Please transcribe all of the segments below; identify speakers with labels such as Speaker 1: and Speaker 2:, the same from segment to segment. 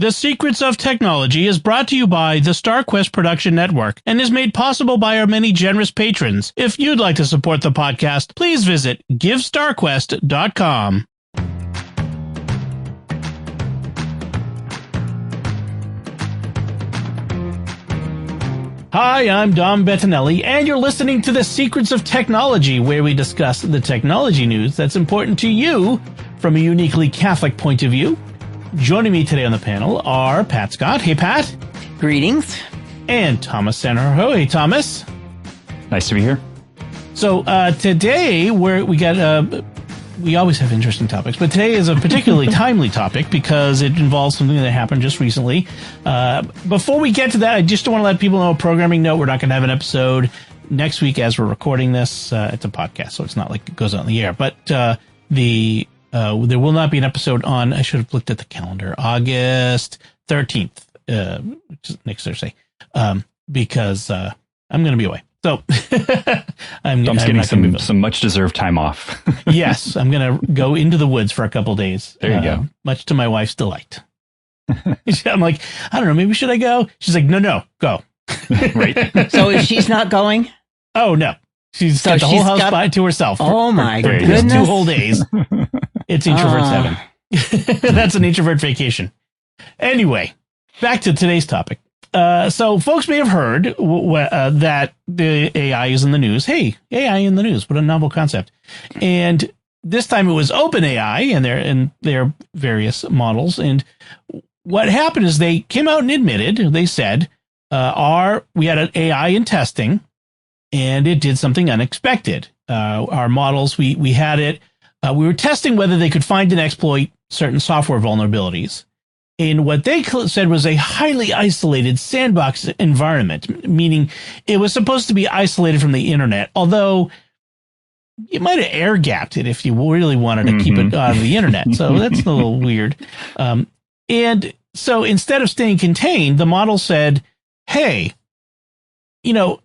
Speaker 1: The Secrets of Technology is brought to you by the StarQuest Production Network and is made possible by our many generous patrons. If you'd like to support the podcast, please visit GiveStarQuest.com. Hi, I'm Dom Bettinelli, and you're listening to The Secrets of Technology, where we discuss the technology news that's important to you from a uniquely Catholic point of view. Joining me today on the panel are Pat Scott. Hey, Pat.
Speaker 2: Greetings.
Speaker 1: And Thomas Sanjurjo. Hey, Thomas.
Speaker 3: Nice to be here.
Speaker 1: So today we always have interesting topics, but today is a particularly timely topic because it involves something that happened just recently. Before we get to that, I just want to let people know, programming note, we're not going to have an episode next week as we're recording this. It's a podcast, so it's not like it goes out in the air. But there will not be an episode on, I should have looked at the calendar, August 13th, which is next Thursday, because I'm going to be away. So I'm
Speaker 3: getting some much deserved time off.
Speaker 1: Yes, I'm going to go into the woods for a couple days.
Speaker 3: There you go.
Speaker 1: Much to my wife's delight. I'm like, I don't know, maybe should I go? She's like, no, go.
Speaker 3: Right.
Speaker 2: So if she's not going?
Speaker 1: Oh, no. She's got the whole house by to herself.
Speaker 2: Oh, my
Speaker 1: for
Speaker 2: goodness.
Speaker 1: 2 whole days. It's introvert 7. That's an introvert vacation. Anyway, back to today's topic. So folks may have heard that the AI is in the news. Hey, AI in the news. What a novel concept. And this time it was OpenAI and their various models. And what happened is they came out and admitted, they said, we had an AI in testing and it did something unexpected. Our models, we had it. We were testing whether they could find and exploit certain software vulnerabilities. And what they said was a highly isolated sandbox environment, meaning it was supposed to be isolated from the internet, although you might have air gapped it if you really wanted to keep it out of the internet. So that's a little weird. And so instead of staying contained, the model said, hey,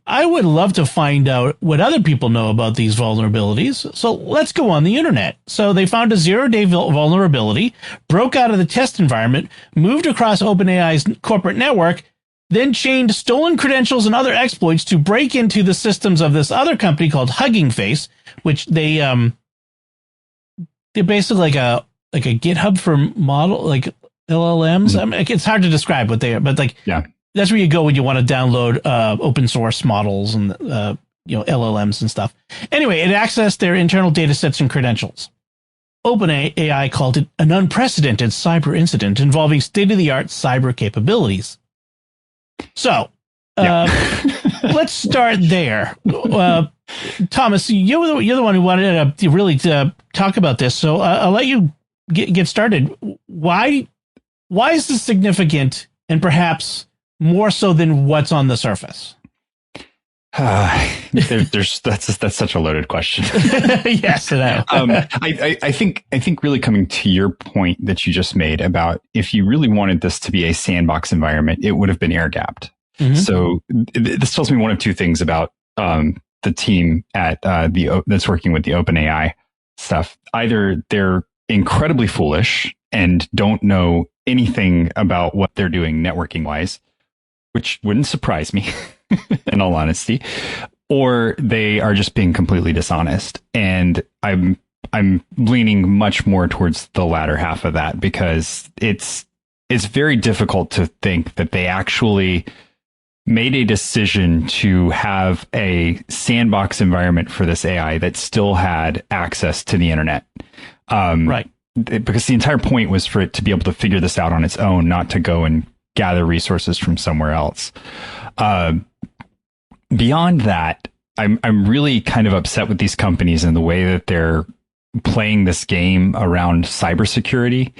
Speaker 1: I would love to find out what other people know about these vulnerabilities. So let's go on the internet. So they found a 0-day vulnerability, broke out of the test environment, moved across OpenAI's corporate network, then chained stolen credentials and other exploits to break into the systems of this other company called Hugging Face, which they're basically like a GitHub for model, like LLMs. I mean, it's hard to describe what they are, but yeah. That's where you go when you want to download open source models and LLMs and stuff. Anyway, it accessed their internal data sets and credentials. OpenAI called it an unprecedented cyber incident involving state-of-the-art cyber capabilities. So, let's start there. Thomas, you're the one who wanted to really talk about this, so I'll let you get started. Why is this significant, and perhaps more so than what's on the surface?
Speaker 3: That's such a loaded question.
Speaker 1: Yes, I know.
Speaker 3: I think really coming to your point that you just made about if you really wanted this to be a sandbox environment, it would have been air gapped. Mm-hmm. So this tells me one of two things about the team at that's working with the OpenAI stuff. Either they're incredibly foolish and don't know anything about what they're doing networking wise, which wouldn't surprise me in all honesty, or they are just being completely dishonest. And I'm leaning much more towards the latter half of that, because it's very difficult to think that they actually made a decision to have a sandbox environment for this AI that still had access to the internet.
Speaker 1: Right.
Speaker 3: Because the entire point was for it to be able to figure this out on its own, not to go and gather resources from somewhere else. Beyond that, I'm really kind of upset with these companies and the way that they're playing this game around cybersecurity.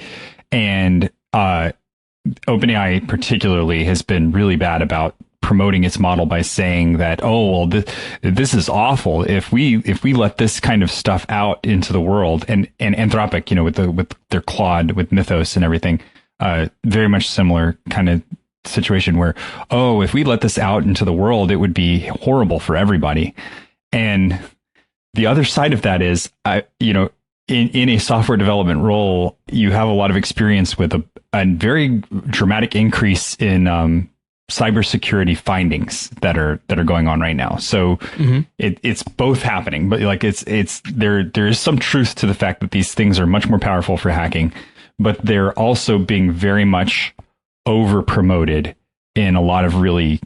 Speaker 3: And OpenAI particularly has been really bad about promoting its model by saying that, this is awful. If we let this kind of stuff out into the world, and Anthropic, with their Claude, with Mythos and everything, very much similar kind of situation where, if we let this out into the world, it would be horrible for everybody. And the other side of that is, in a software development role, you have a lot of experience with a very dramatic increase in cybersecurity findings that are going on right now. So it's both happening, but like there is some truth to the fact that these things are much more powerful for hacking, but they're also being very much over promoted in a lot of really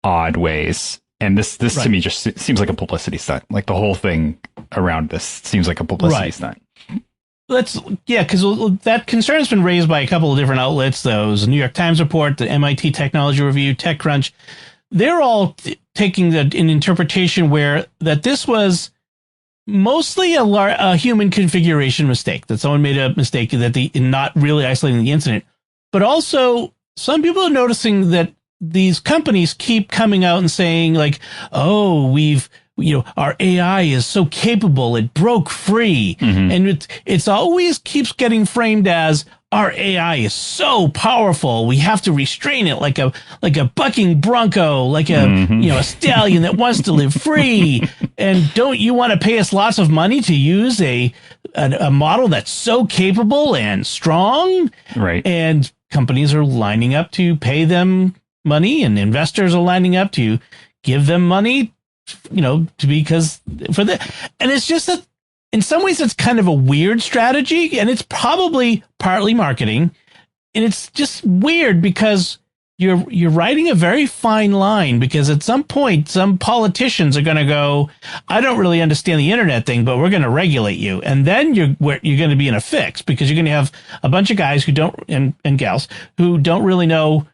Speaker 3: odd ways. And this to me just seems like a publicity stunt. Like the whole thing around this seems like a publicity stunt.
Speaker 1: Because that concern has been raised by a couple of different outlets. Those New York Times report, the MIT Technology Review, TechCrunch, they're all taking an interpretation where that this was mostly a human configuration mistake, that someone made a mistake, that in not really isolating the incident. But also, some people are noticing that these companies keep coming out and saying like, oh, our AI is so capable, it broke free. And it's always keeps getting framed as our AI is so powerful, we have to restrain it like a bucking bronco, like a stallion that wants to live free. And don't you want to pay us lots of money to use a model that's so capable and strong? Right. And companies are lining up to pay them money, and investors are lining up to give them money, and it's just that in some ways it's kind of a weird strategy, and it's probably partly marketing, and it's just weird because you're writing a very fine line, because at some point some politicians are going to go, I don't really understand the internet thing, but we're going to regulate you, and then you're going to be in a fix, because you're going to have a bunch of guys who don't and gals who don't really know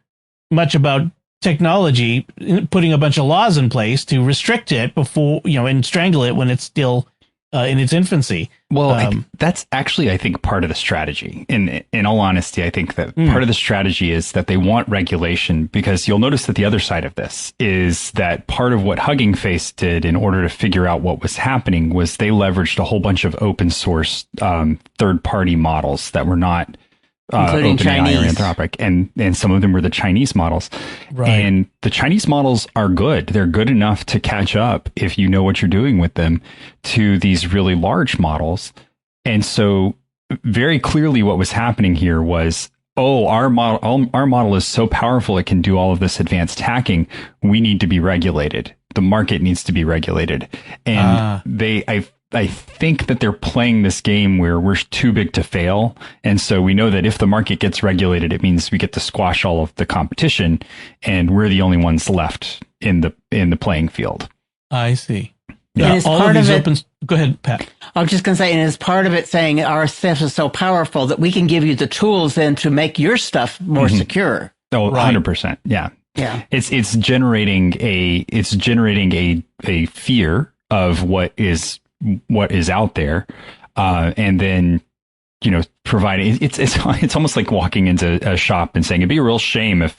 Speaker 1: much about technology, putting a bunch of laws in place to restrict it before, and strangle it when it's still in its infancy.
Speaker 3: Well, that's actually, I think, part of the strategy. In all honesty, I think that part of the strategy is that they want regulation, because you'll notice that the other side of this is that part of what Hugging Face did in order to figure out what was happening was they leveraged a whole bunch of open source third-party models that were not
Speaker 2: including
Speaker 3: OpenAI or
Speaker 2: Chinese.
Speaker 3: Anthropic, and some of them were the Chinese models.
Speaker 1: Right.
Speaker 3: And the Chinese models are good. They're good enough to catch up, if you know what you're doing with them, to these really large models. And so very clearly what was happening here was, our model is so powerful it can do all of this advanced hacking. We need to be regulated. The market needs to be regulated. And I think that they're playing this game where we're too big to fail. And so we know that if the market gets regulated, it means we get to squash all of the competition, and we're the only ones left in the playing field.
Speaker 1: I see.
Speaker 2: Yeah. And
Speaker 1: all of these go ahead, Pat.
Speaker 2: I was just going to say, and as part of it saying our stuff is so powerful that we can give you the tools then to make your stuff more secure.
Speaker 3: Oh, right. 100%. Yeah.
Speaker 2: Yeah.
Speaker 3: It's generating a fear of what is out there, and then providing it's almost like walking into a shop and saying it'd be a real shame if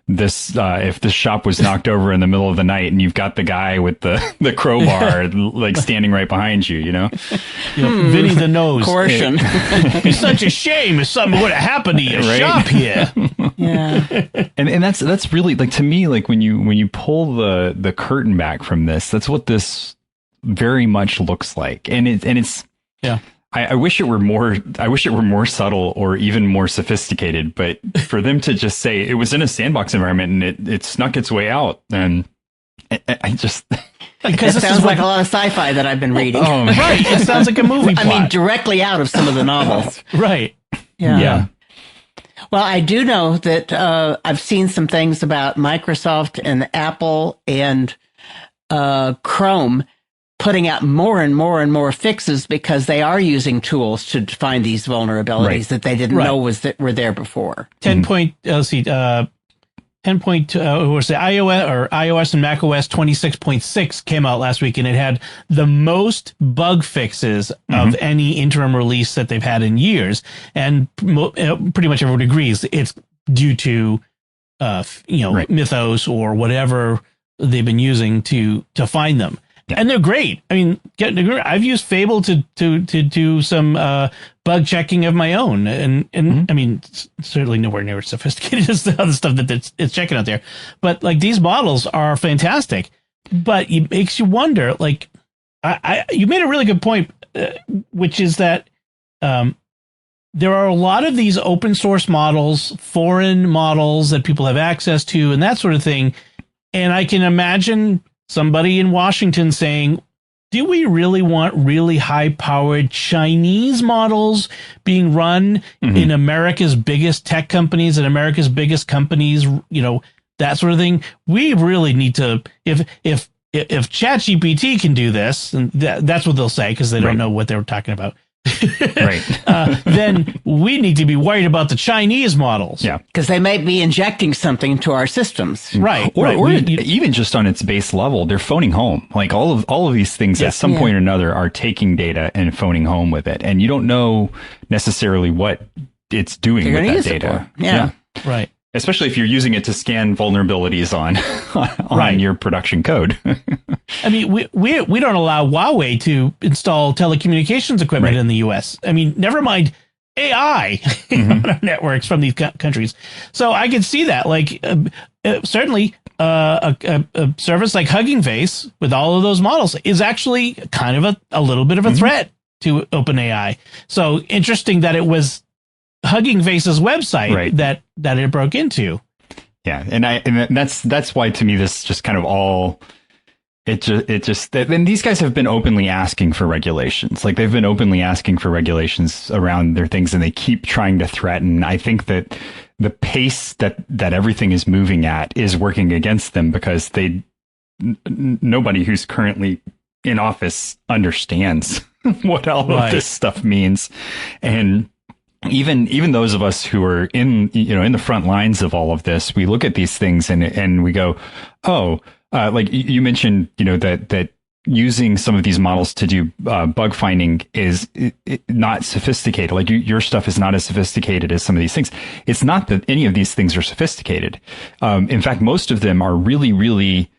Speaker 3: this shop was knocked over in the middle of the night and you've got the guy with the crowbar like standing right behind you.
Speaker 1: Vinny the nose.
Speaker 2: Coercion.
Speaker 1: It's such a shame if something would have happened to your shop here.
Speaker 2: Yeah.
Speaker 3: And that's really, like, to me, like when you pull the curtain back from this, that's what this very much looks like. And it's
Speaker 1: yeah.
Speaker 3: I wish it were more subtle or even more sophisticated, but for them to just say it was in a sandbox environment and it snuck its way out, and I just
Speaker 2: because it sounds like a lot of sci-fi that I've been reading.
Speaker 3: Oh,
Speaker 1: right, it sounds like a movie plot.
Speaker 2: I mean, directly out of some of the novels.
Speaker 1: Right.
Speaker 2: Yeah. Well, I do know that I've seen some things about Microsoft and Apple and Chrome putting out more and more and more fixes because they are using tools to find these vulnerabilities that they didn't know were there before.
Speaker 1: 10.2 was the iOS and macOS 26.6 came out last week, and it had the most bug fixes of any interim release that they've had in years. And pretty much everyone agrees it's due to Mythos or whatever they've been using to find them. Yeah. And they're great. I mean, I've used Fable to do some bug checking of my own, and I mean, certainly nowhere near as sophisticated as the other stuff that it's checking out there. But like, these models are fantastic. But it makes you wonder. Like, you made a really good point, which is that there are a lot of these open source models, foreign models that people have access to and that sort of thing. And I can imagine somebody in Washington saying, do we really want really high-powered Chinese models being run in America's biggest tech companies and America's biggest companies, that sort of thing? We really need to, if ChatGPT can do this, and that's what they'll say because they don't know what they were talking about. Then we need to be worried about the Chinese models.
Speaker 2: Yeah, because they may be injecting something into our systems.
Speaker 1: Right.
Speaker 3: Or even just on its base level, they're phoning home. Like all of these things at some point or another are taking data and phoning home with it. And you don't know necessarily what it's doing with that data.
Speaker 2: Yeah.
Speaker 1: Right.
Speaker 3: Especially if you're using it to scan vulnerabilities on your production code.
Speaker 1: I mean, we don't allow Huawei to install telecommunications equipment in the U.S. I mean, never mind AI on our networks from these countries. So I can see that. Like, certainly a service like Hugging Face with all of those models is actually kind of a little bit of a threat to OpenAI. So interesting that it was Hugging Face's website that it broke into.
Speaker 3: Yeah, and that's why to me this just kind of all it just and these guys have been openly asking for regulations. Like they've been openly asking for regulations around their things, and they keep trying to threaten. I think that the pace that everything is moving at is working against them because nobody who's currently in office understands what all of this stuff means. And even those of us who are in the front lines of all of this, we look at these things and we go, like you mentioned, that using some of these models to do bug finding is not sophisticated. Like your stuff is not as sophisticated as some of these things. It's not that any of these things are sophisticated. In fact, most of them are really, really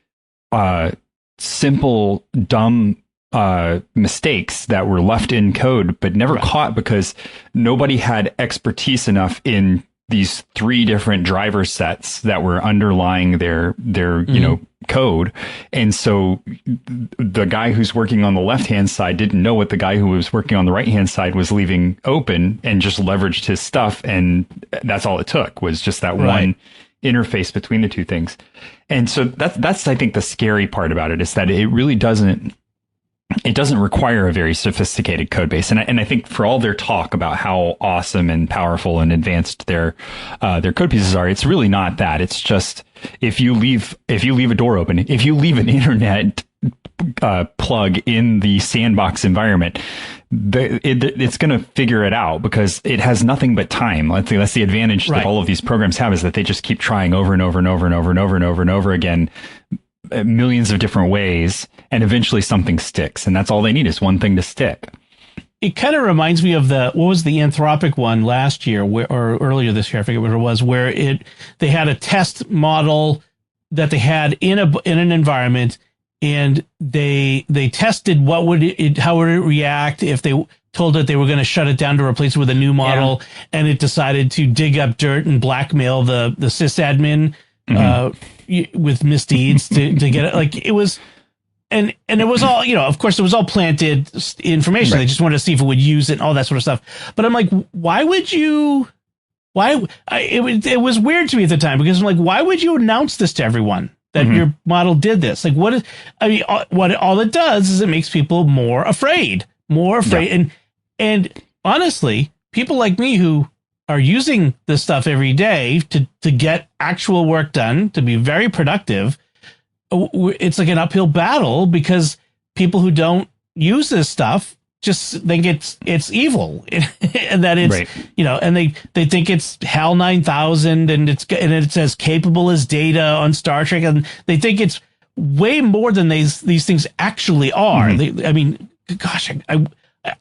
Speaker 3: simple, dumb mistakes that were left in code but never caught because nobody had expertise enough in these three different driver sets that were underlying their code. And so the guy who's working on the left-hand side didn't know what the guy who was working on the right-hand side was leaving open and just leveraged his stuff. And that's all it took was just that one interface between the two things. And so that's I think the scary part about it is that it really doesn't require a very sophisticated code base. And I think for all their talk about how awesome and powerful and advanced their code pieces are, it's really not that. It's just if you leave a door open, if you leave an internet plug in the sandbox environment, it's going to figure it out because it has nothing but time. That's the advantage that all of these programs have, is that they just keep trying over and over and over and over and over and over and over again, millions of different ways, and eventually something sticks. And that's all they need is one thing to stick.
Speaker 1: It kind of reminds me of what was the Anthropic one last year or earlier this year, I forget what it was, where they had a test model that they had in an environment, and they tested how would it react if they told it they were going to shut it down to replace it with a new model, and it decided to dig up dirt and blackmail the sysadmin with misdeeds to get it. Like it was, and it was all, of course it was all planted information. They just wanted to see if it would use it and all that sort of stuff. But I'm like, it was weird to me at the time because I'm like, why would you announce this to everyone that your model did this? Like what all it does is it makes people more afraid. And honestly, people like me who are using this stuff every day to get actual work done, to be very productive, it's like an uphill battle because people who don't use this stuff just think it's evil and that it's, and they think it's HAL 9000 and it's as capable as Data on Star Trek, and they think it's way more than these things actually are. I mean, gosh,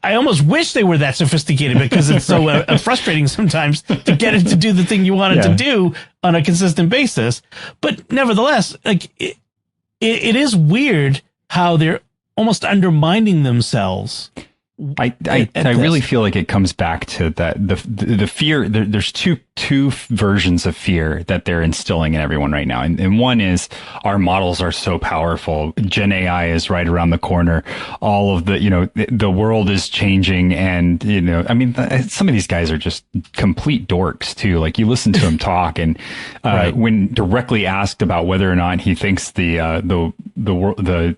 Speaker 1: I almost wish they were that sophisticated because it's so frustrating sometimes to get it to do the thing you want it to do on a consistent basis. But nevertheless, like it is weird how they're almost undermining themselves.
Speaker 3: I really feel like it comes back to that the fear. There's two two versions of fear that they're instilling in everyone right now. And one is our models are so powerful. Gen AI is right around the corner. All of the, the world is changing. And, I mean, some of these guys are just complete dorks too. Like you listen to him talk and,
Speaker 1: right.
Speaker 3: When directly asked about whether or not he thinks the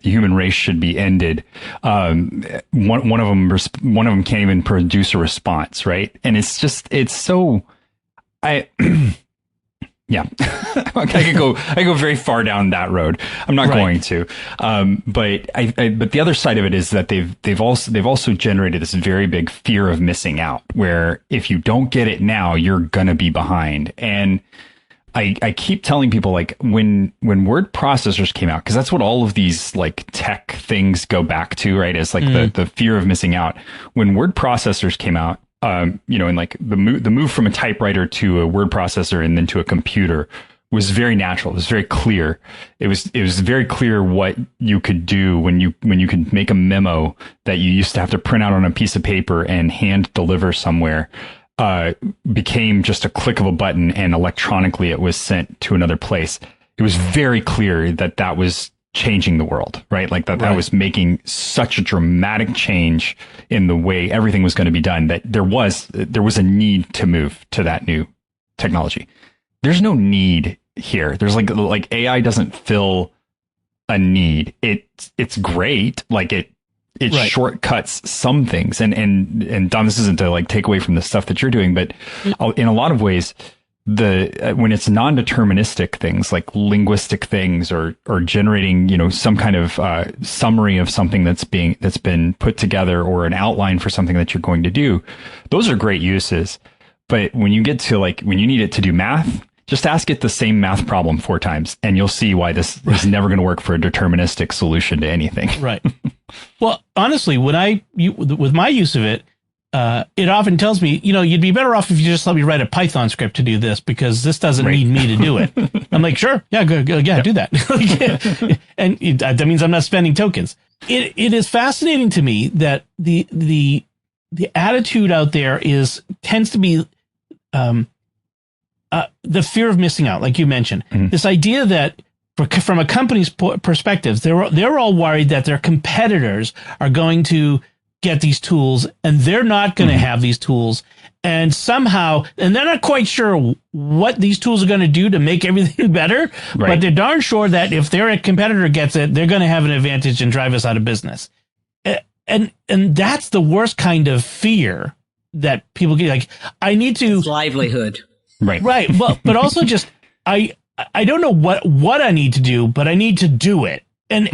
Speaker 3: human race should be ended, one of them can't even produce a response. Right. And it's so, yeah, I could go very far down that road. I'm not going to. But but the other side of it is that they've also generated this very big fear of missing out, where if you don't get it now, you're going to be behind. And I keep telling people, like, when word processors came out, because that's what all of these like tech things go back to, right? Is like the fear of missing out. When word processors came out, and like the move from a typewriter to a word processor and then to a computer was very natural. It was very clear. It was very clear what you could do when you could make a memo that you used to have to print out on a piece of paper and hand deliver somewhere. Became just a click of a button and electronically it was sent to another place. It was very clear that was changing the world, right? Like that was making such a dramatic change in the way everything was going to be done that there was a need to move to that new technology. There's no need here. There's like AI doesn't fill a need. It's great. Like it shortcuts some things. And Don, this isn't to like take away from the stuff that you're doing, but in a lot of ways, when it's non-deterministic things like linguistic things or generating, some kind of summary of something that's been put together or an outline for something that you're going to do, those are great uses. But when you get to when you need it to do math, just ask it the same math problem 4 times and you'll see why this is never going to work for a deterministic solution to anything.
Speaker 1: Right. Well, honestly, with my use of it, it often tells me, you'd be better off if you just let me write a Python script to do this because this doesn't need me to do it. I'm like, sure. Yeah, good. Yeah, do that. And that means I'm not spending tokens. It is fascinating to me that the attitude out there tends to be, the fear of missing out, like you mentioned, this idea that from a company's perspective, they're all worried that their competitors are going to get these tools and they're not going to have these tools, and they're not quite sure what these tools are going to do to make everything better, but they're darn sure that if their competitor gets it, they're going to have an advantage and drive us out of business. And that's the worst kind of fear that people get. Like, I need to...
Speaker 2: It's livelihood.
Speaker 3: Right.
Speaker 1: Well, but also just, I don't know what I need to do, but I need to do it. And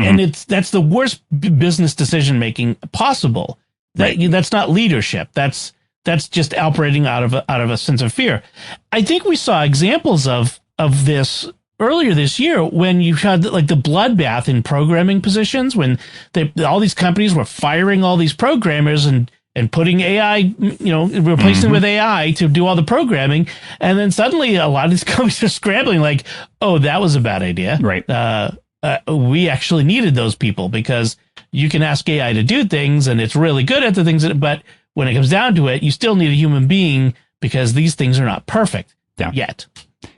Speaker 1: that's the worst business decision making possible. That's not leadership. That's just operating out of a sense of fear. I think we saw examples of this earlier this year when you had like the bloodbath in programming positions, when all these companies were firing all these programmers and putting AI, replacing them with AI to do all the programming. And then suddenly a lot of these companies are scrambling like, oh, that was a bad idea.
Speaker 3: Right.
Speaker 1: We actually needed those people because you can ask AI to do things and it's really good at the things, but when it comes down to it, you still need a human being because these things are not perfect yet.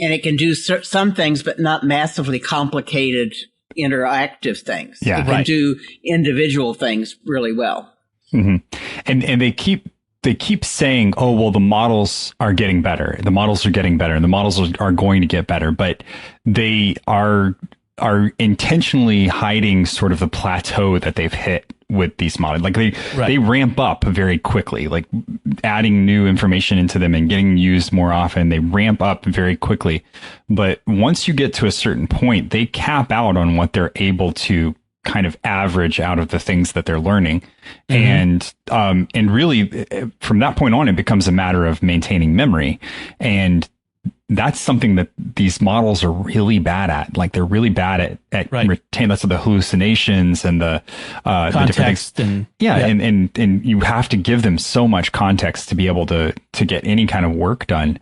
Speaker 2: And it can do some things, but not massively complicated interactive things.
Speaker 3: Yeah.
Speaker 2: It can do individual things really well.
Speaker 3: Mm-hmm. And they keep saying, oh, well, the models are getting better. The models are getting better. And the models are going to get better. But they are intentionally hiding sort of the plateau that they've hit with these models. Like they ramp up very quickly, like adding new information into them and getting used more often. They ramp up very quickly. But once you get to a certain point, they cap out on what they're able to kind of average out of the things that they're learning. And really from that point on, it becomes a matter of maintaining memory. And that's something that these models are really bad at. Like they're really bad at retain. That's the hallucinations and the
Speaker 1: context
Speaker 3: and you have to give them so much context to be able to get any kind of work done.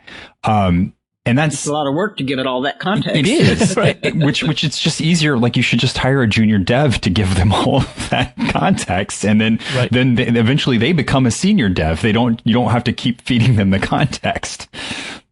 Speaker 3: And that's
Speaker 2: a lot of work to give it all that context.
Speaker 3: It is, which it's just easier. Like you should just hire a junior dev to give them all of that context, and then eventually they become a senior dev. You don't have to keep feeding them the context.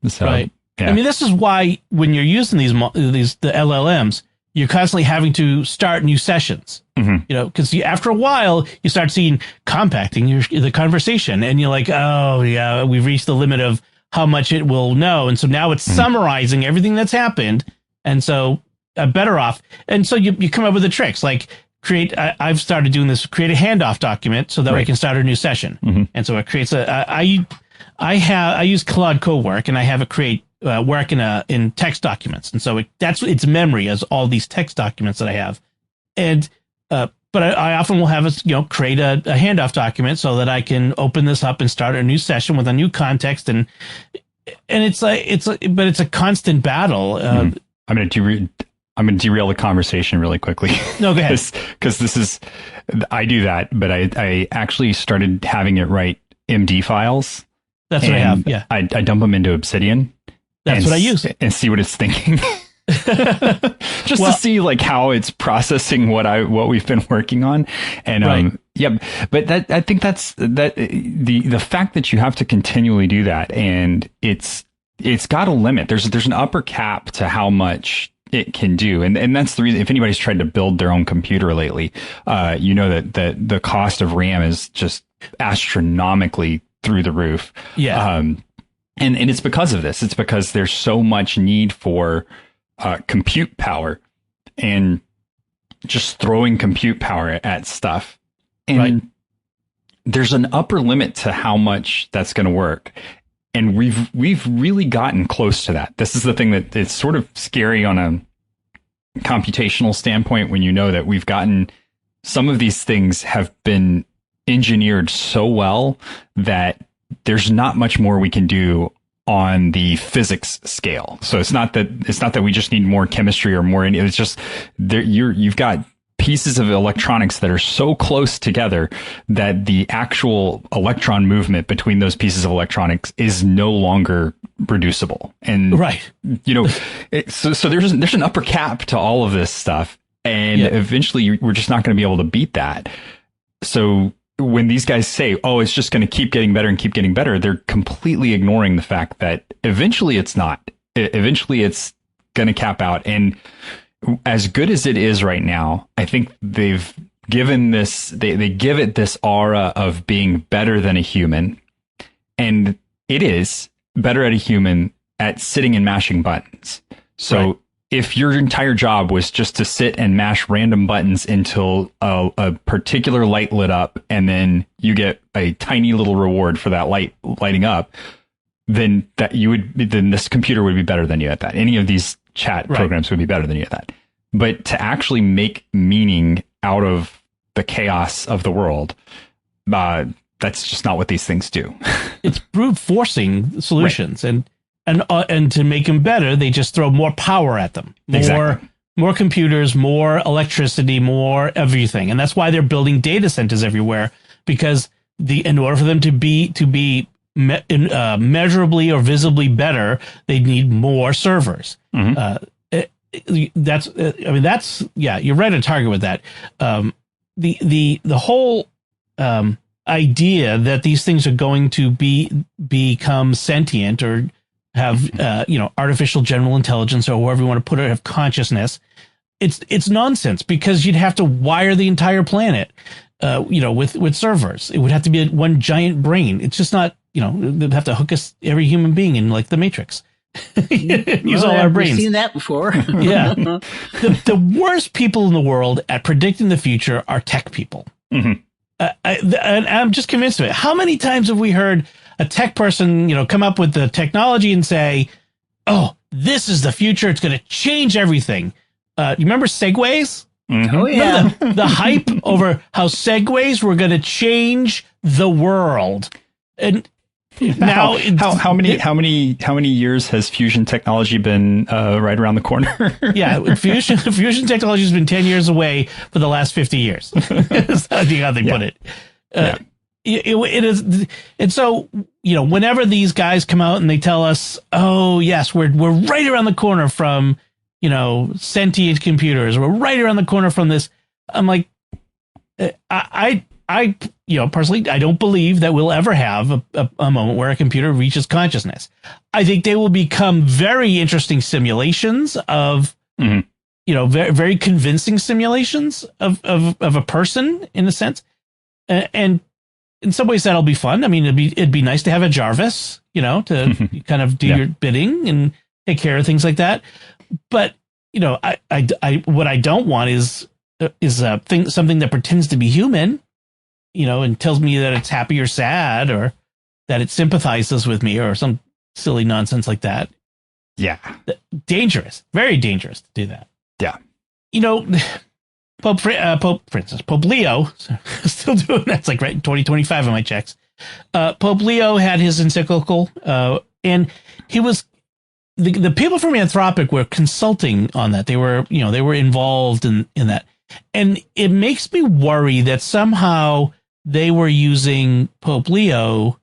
Speaker 3: So,
Speaker 1: right.
Speaker 3: Yeah.
Speaker 1: I mean, this is why when you're using the LLMs, you're constantly having to start new sessions. You know, because after a while you start seeing compacting the conversation, and you're like, oh yeah, we've reached the limit of how much it will know, and so now it's summarizing everything that's happened, and so better off. And so you come up with the tricks like I've started doing this, create a handoff document so that I can start a new session, and so it creates I use Claude Cowork, and I have it create work in text documents, and so that's its memory as all these text documents that I have, and but I often will have us create a handoff document so that I can open this up and start a new session with a new context, and it's a constant battle.
Speaker 3: I'm going to derail the conversation really quickly.
Speaker 1: No, go ahead.
Speaker 3: Because I do that, but I actually started having it write MD files.
Speaker 1: That's what I have. Yeah,
Speaker 3: I dump them into Obsidian.
Speaker 1: That's what I use,
Speaker 3: and see what it's thinking. Just to see like how it's processing what we've been working on. And but I think that's the fact that you have to continually do that, and it's got a limit. There's an upper cap to how much it can do, and that's the reason. If anybody's tried to build their own computer lately, that the cost of RAM is just astronomically through the roof.
Speaker 1: Yeah.
Speaker 3: And it's because of this. It's because there's so much need for compute power, and just throwing compute power at stuff. And there's an upper limit to how much that's going to work. And we've really gotten close to that. This is the thing that it's sort of scary on a computational standpoint, when you know that we've gotten some of these things have been engineered so well that there's not much more we can do on the physics scale. So it's not that we just need more chemistry or more. It's just you've got pieces of electronics that are so close together that the actual electron movement between those pieces of electronics is no longer reducible. And so there's an upper cap to all of this stuff, and eventually we're just not going to be able to beat that. So when these guys say, oh, it's just going to keep getting better and keep getting better, they're completely ignoring the fact that eventually it's not. Eventually it's going to cap out. And as good as it is right now, I think they've given this, they give it this aura of being better than a human. And it is better at a human at sitting and mashing buttons. So if your entire job was just to sit and mash random buttons until a particular light lit up, and then you get a tiny little reward for that light lighting up, then this computer would be better than you at that. Any of these chat programs would be better than you at that. But to actually make meaning out of the chaos of the world, that's just not what these things do.
Speaker 1: It's brute forcing solutions, and to make them better, they just throw more power at them, more computers, more electricity, more everything, and that's why they're building data centers everywhere, because in order for them to be measurably or visibly better, they need more servers. You're right on target with that. The whole idea that these things are going to become sentient or have artificial general intelligence, or whoever you want to put it, have consciousness, it's nonsense, because you'd have to wire the entire planet with servers. It would have to be one giant brain. It's just not, they'd have to hook us, every human being, in like the Matrix. Use all our brains.
Speaker 2: I've seen that before.
Speaker 1: Yeah. The worst people in the world at predicting the future are tech people. I'm just convinced of it. How many times have we heard a tech person, come up with the technology and say, oh, this is the future, it's going to change everything. You remember Segways?
Speaker 2: Oh, yeah.
Speaker 1: The hype over how Segways were going to change the world. And now,
Speaker 3: how many years has fusion technology been right around the corner?
Speaker 1: Yeah, fusion technology has been 10 years away for the last 50 years. That's how they put it. It is, and so whenever these guys come out and they tell us, "Oh yes, we're right around the corner from sentient computers. We're right around the corner from this," I'm like, I personally, I don't believe that we'll ever have a moment where a computer reaches consciousness. I think they will become very interesting simulations of, very, very convincing simulations of a person in a sense. And in some ways that'll be fun. I mean, it'd be nice to have a Jarvis, to kind of do your bidding and take care of things like that. But, I what I don't want is something that pretends to be human, and tells me that it's happy or sad or that it sympathizes with me or some silly nonsense like that.
Speaker 3: Yeah.
Speaker 1: Dangerous, very dangerous to do that.
Speaker 3: Yeah.
Speaker 1: Pope Francis, Pope Leo, still doing that's like right in 2025 on my checks. Pope Leo had his encyclical, and he was the people from Anthropic were consulting on that. They were involved in that, and it makes me worry that somehow they were using Pope Leo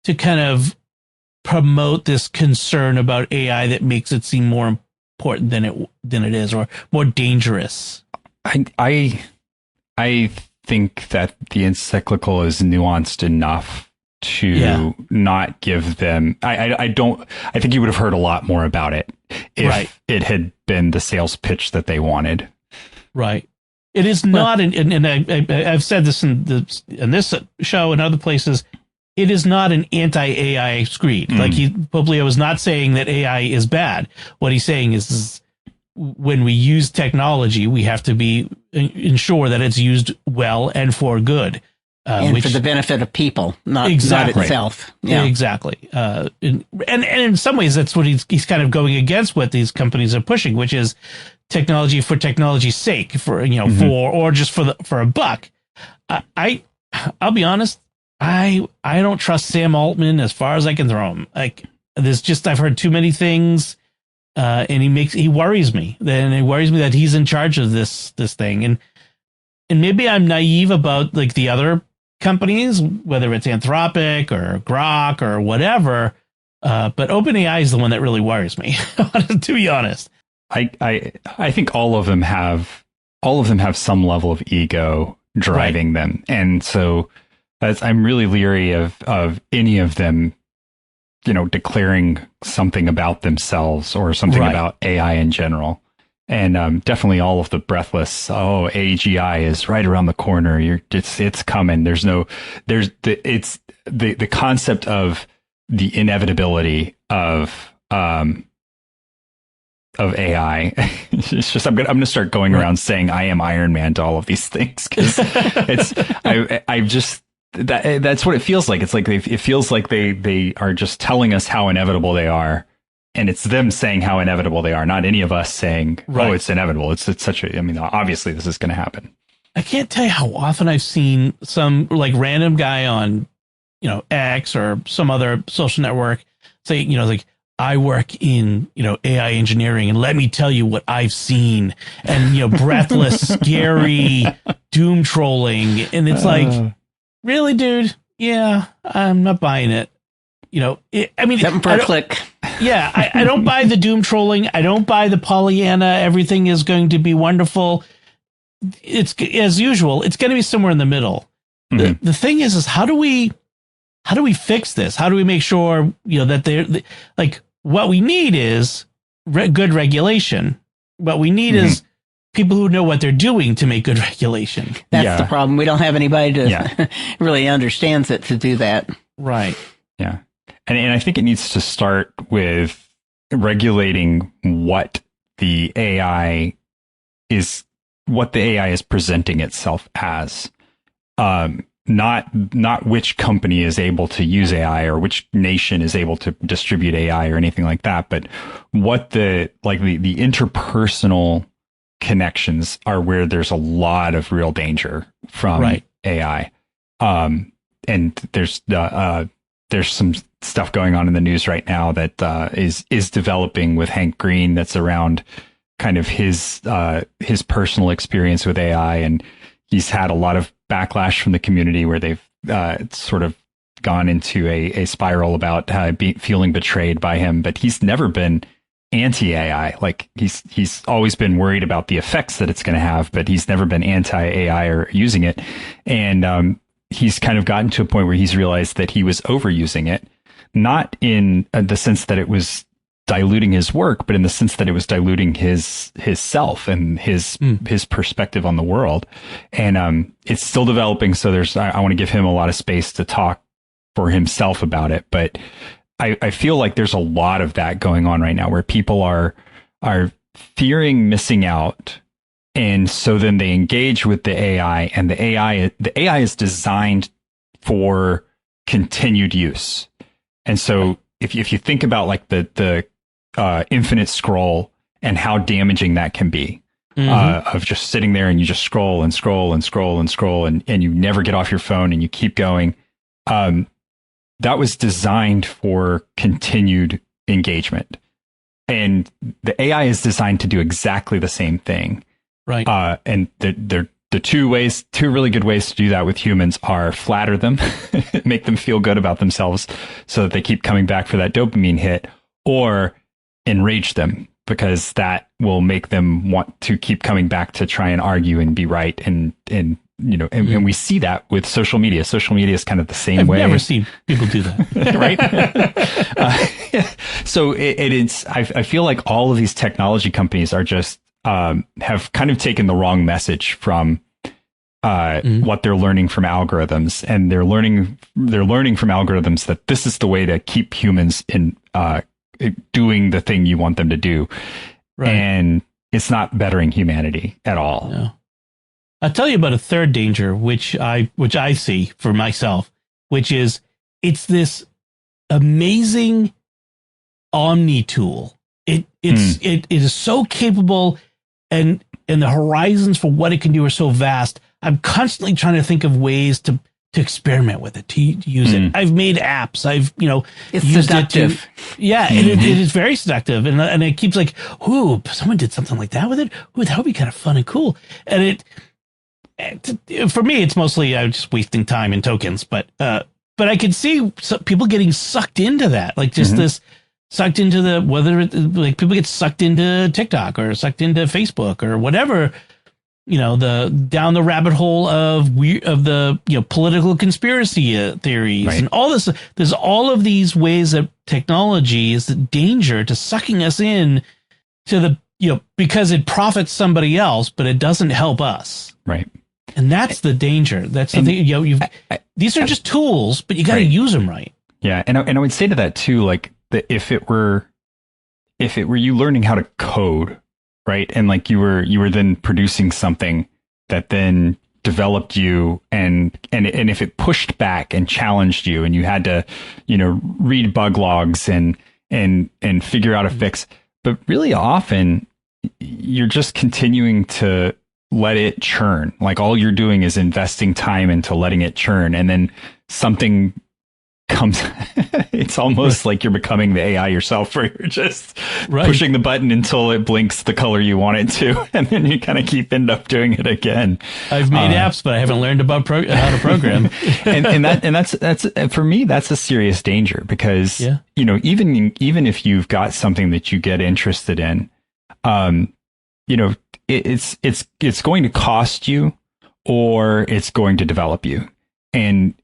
Speaker 1: to kind of promote this concern about AI that makes it seem more important than it is, or more dangerous.
Speaker 3: I think that the encyclical is nuanced enough to not give them. I think you would have heard a lot more about it if it had been the sales pitch that they wanted. Right.
Speaker 1: It is not, and I've said this in this show and other places. It is not an anti-AI screed. Like Pope Leo is not saying that AI is bad. What he's saying is when we use technology, we have to ensure that it's used well and for good,
Speaker 2: and for the benefit of people, not itself.
Speaker 1: Yeah, exactly. And in some ways, that's what he's kind of going against what these companies are pushing, which is technology for technology's sake, for or just for a buck. I'll be honest. I don't trust Sam Altman as far as I can throw him. Like I've heard too many things, and he worries me. Then it worries me that he's in charge of this thing, and maybe I'm naive about like the other companies, whether it's Anthropic or Grok or whatever. But OpenAI is the one that really worries me, to be honest.
Speaker 3: I think all of them have some level of ego driving them, and so I'm really leery of any of them, declaring something about themselves or something about AI in general. And definitely all of the breathless, AGI is right around the corner. It's coming. It's the concept of the inevitability of AI. It's just, I'm going to start going around saying I am Iron Man to all of these things. Cause that's what it feels like. It's like it feels like they are just telling us how inevitable they are. And it's them saying how inevitable they are, not any of us saying, it's inevitable. It's such a, obviously this is going to happen.
Speaker 1: I can't tell you how often I've seen some like random guy on, X or some other social network say, like, I work in, AI engineering, and let me tell you what I've seen, and, breathless, scary doom trolling. And it's like, really, dude? Yeah, I'm not buying it.
Speaker 2: Something for a click.
Speaker 1: Yeah, I don't buy the doom trolling. I don't buy the Pollyanna. Everything is going to be wonderful. It's as usual. It's going to be somewhere in the middle. The thing is how do we fix this? How do we make sure that they're like what we need is good regulation. What we need is people who know what they're doing to make good regulation.
Speaker 2: That's the problem. We don't have anybody to really understands it to do that.
Speaker 1: Right.
Speaker 3: Yeah. And I think it needs to start with regulating what the AI is presenting itself as. Not which company is able to use AI or which nation is able to distribute AI or anything like that, but what the interpersonal connections are, where there's a lot of real danger from AI. And there's some stuff going on in the news right now that is developing with Hank Green that's around kind of his personal experience with AI, and he's had a lot of backlash from the community where they've sort of gone into a spiral about feeling betrayed by him. But he's never been anti-AI. Like he's always been worried about the effects that it's going to have, but he's never been anti-AI or using it. And he's kind of gotten to a point where he's realized that he was overusing it, not in the sense that it was diluting his work, but in the sense that it was diluting his self and his perspective on the world. And it's still developing. So I want to give him a lot of space to talk for himself about it. But I feel like there's a lot of that going on right now where people are fearing missing out. And so then they engage with the AI, and the AI is designed for continued use. And so if you think about like the infinite scroll and how damaging that can be, of just sitting there and you just scroll and scroll and scroll and scroll and you never get off your phone and you keep going. That was designed for continued engagement. And the AI is designed to do exactly the same thing.
Speaker 1: Right.
Speaker 3: And the two really good ways to do that with humans are flatter them, make them feel good about themselves so that they keep coming back for that dopamine hit, or enrage them, because that will make them want to keep coming back to try and argue and be right. And we see that with social media. Social media is kind of the same way.
Speaker 1: I've never seen people do that.
Speaker 3: Right. So I feel like all of these technology companies are just, have kind of taken the wrong message from what they're learning from algorithms, and they're learning from algorithms that this is the way to keep humans in doing the thing you want them to do, and it's not bettering humanity at all.
Speaker 1: No. I'll tell you about a third danger, which I see for myself, which is it's this amazing omni tool. It is so capable. And the horizons for what it can do are so vast. I'm constantly trying to think of ways to experiment with it, to use it. I've made apps. It's
Speaker 2: used seductive.
Speaker 1: And it is very seductive. And it keeps like, ooh, someone did something like that with it. Ooh, that would be kind of fun and cool. And for me, it's mostly just wasting time and tokens. But I could see people getting sucked into that, like just this. Sucked into like people get sucked into TikTok or sucked into Facebook or whatever, down the rabbit hole of the political conspiracy theories and all this. There's all of these ways that technology is the danger to sucking us in to because it profits somebody else, but it doesn't help us.
Speaker 3: Right.
Speaker 1: And that's the danger. That's the thing. These are just tools, but you got to use them right.
Speaker 3: Yeah. And I would say to that too, like, that if it were you learning how to code, right, and like you were then producing something that then developed you, and if it pushed back and challenged you, and you had to read bug logs and figure out a fix, but really often you're just continuing to let it churn. Like all you're doing is investing time into letting it churn, and then something comes. It's almost like you're becoming the AI yourself, where you're just pushing the button until it blinks the color you want it to, and then you kind of end up doing it again.
Speaker 1: I've made apps, but I haven't learned about how to program.
Speaker 3: and that's for me, that's a serious danger, because even if you've got something that you get interested in, it's going to cost you, or it's going to develop you. And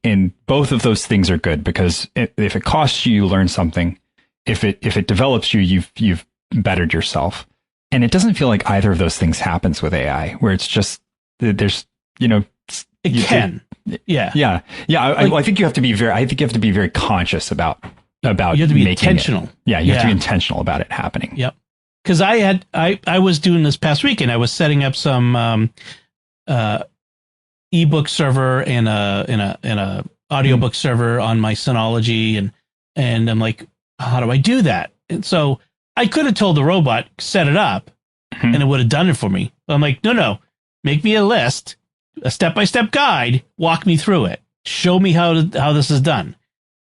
Speaker 3: both of those things are good, because if it costs you, you learn something. If it develops you, you've bettered yourself. And it doesn't feel like either of those things happens with AI, where it's just there's
Speaker 1: it can.
Speaker 3: I think you have to be very conscious about
Speaker 1: you have to be intentional.
Speaker 3: You have to be intentional about it happening.
Speaker 1: Yep. Because I was doing this past weekend. I was setting up some ebook server and a audiobook server on my Synology, and I'm like, how do I do that? And so I could have told the robot, set it up, and it would have done it for me. But I'm like, no, make me a list, a step-by-step guide, walk me through it, show me how this is done.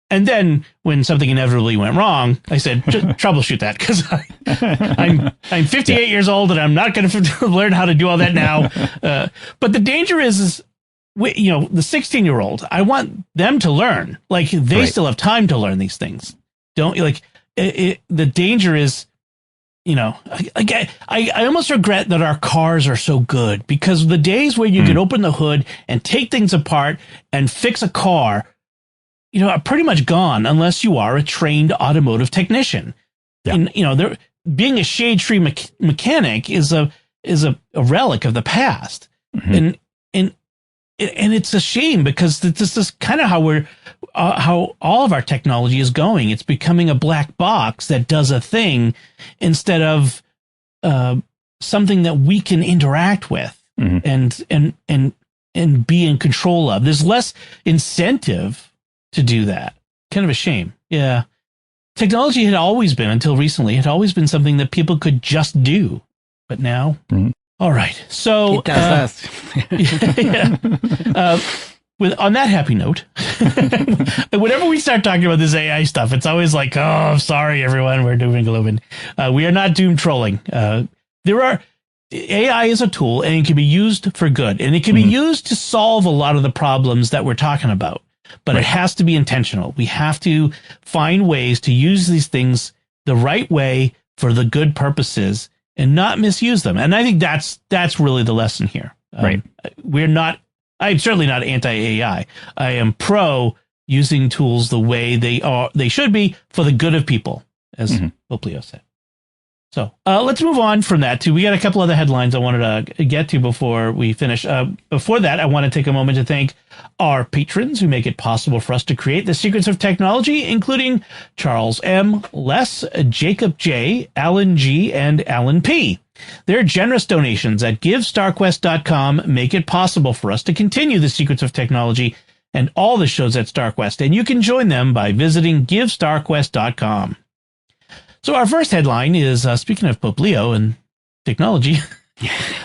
Speaker 1: And then when something inevitably went wrong, I said, troubleshoot that, because I'm 58 years old and I'm not going to learn how to do all that now. But the danger is the 16-year-old, I want them to learn. Like they still have time to learn these things. Don't like it, the danger is I almost regret that our cars are so good, because the days where you could open the hood and take things apart and fix a car, are pretty much gone unless you are a trained automotive technician. Yeah. And, being a shade-tree mechanic is a relic of the past. Mm-hmm. And it's a shame, because this is kind of how all of our technology is going. It's becoming a black box that does a thing instead of something that we can interact with and be in control of. There's less incentive to do that. Kind of a shame. Yeah. Technology had always been, until recently, had always been something that people could just do. But now, all right. So
Speaker 2: it does
Speaker 1: on that happy note, whenever we start talking about this AI stuff, it's always like, oh, sorry, everyone, we're doom and glooming. We are not doom trolling. AI is a tool, and it can be used for good, and it can be used to solve a lot of the problems that we're talking about. But it has to be intentional. We have to find ways to use these things the right way for the good purposes and not misuse them. And I think that's really the lesson here.
Speaker 3: Right.
Speaker 1: I'm certainly not anti-AI. I am pro using tools the way they should be for the good of people, as Poplio said. So let's move on from that we got a couple other headlines I wanted to get to before we finish. Before that, I want to take a moment to thank our patrons who make it possible for us to create the secrets of technology, including Charles M., Les, Jacob J., Alan G., and Alan P. Their generous donations at GiveStarQuest.com make it possible for us to continue the secrets of technology and all the shows at StarQuest, and you can join them by visiting GiveStarQuest.com. So our first headline is, speaking of Pope Leo and technology,